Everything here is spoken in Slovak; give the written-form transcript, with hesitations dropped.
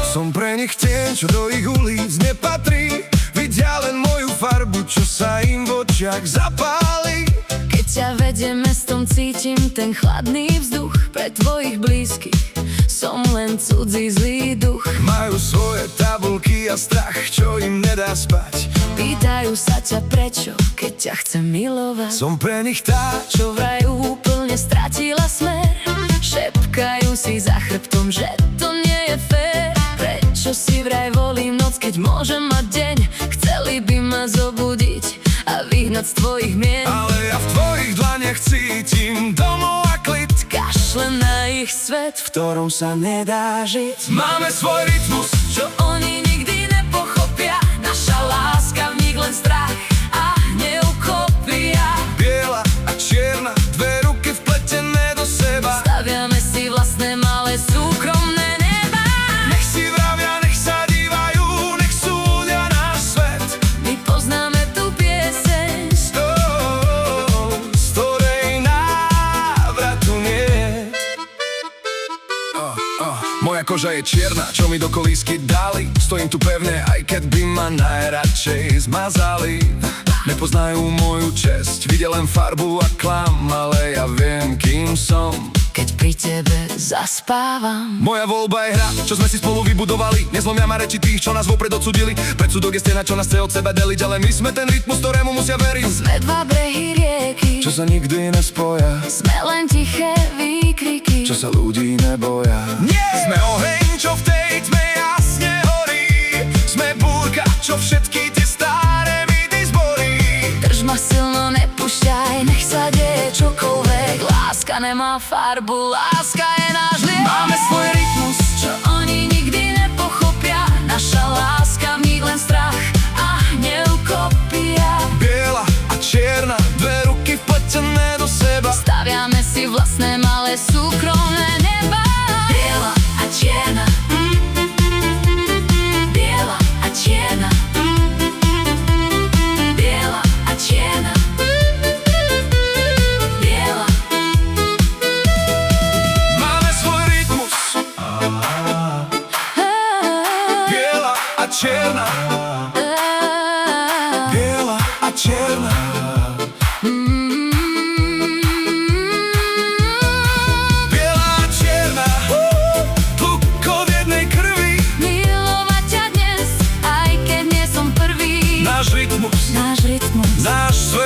Som pre nich tieň, čo do ich ulic nepatrí. Vidia len moju farbu, čo sa im v očiach zapáli. Keď ťa vedie mestom, cítim ten chladný vzduch. Pre tvojich blízkych som len cudzí zlý duch. Majú svoje tabulky a strach, čo im nedá spať. Pýtajú sa ťa prečo, keď ťa chcem milovať. Som pre nich tá, Čo vraj úplne stratila smer. Šepkajú si za chrbtom, že to nie je fér. Prečo si vraj volím noc, keď môžem mať deň? Chceli by ma zobudiť a vyhnať z tvojich mien. ale ja v tvojich dlaniach cítim domov a klid, Kašle na ich svet, v ktorom sa nedá žiť. máme svoj rytmus, Čo oni nikdy nepochopia. Naša láska, v nich len strach a hnev kopia. biela a čierna, dve ruky vpletené do seba. Staviame si vlastné malé súkromné neba. Nech si vravia, nech sa dívajú, nech súdia náš svet. My poznáme tú pieseň, Z ktorej návratu nie je. Moja koža je čierna, čo mi do kolísky dali. Stojím tu pevne, aj keď by ma najradšej zmazali. Nepoznajú moju česť, vidia len farbu a klam, ale ja viem, kým som. keď pri tebe zaspávam. Moja voľba je hra, čo sme si spolu vybudovali. Nezlomia ma reči tých, čo nás vopred odsudili. Predsudok je stena, čo nás chce od seba deliť, ale my sme ten rytmus, ktorému musia veriť. Sme dva brehy rieky, Čo sa nikdy nespoja, sme len tiché výkriky. čo sa ľudí neboja. Nie! Sme oheň, čo v tej tme jasne horí. Sme búrka, čo všetky tie staré mýty zborí. Drž ma silno, nepúšťaj, nech sa deje čokoľvek. Láska nemá farbu, láska je náš liek. Máme svoj rytmus, Čo oni nikdy nepochopia. Naša láska, v nich len strach a hnev kopia. biela a čierna, dve ruky vpletené do seba. Staviame si vlastné malé súkromné neba. Biela a čierna, biela a čierna, biela a čierna, biela. Máme svoj rytmus, biela a čierna, biela a čierna. Biela a čierna, tluk od jednej krvi. Milovať ťa dnes, aj keď nie som prvý. Náš rytmus, Náš rytmus, náš svet.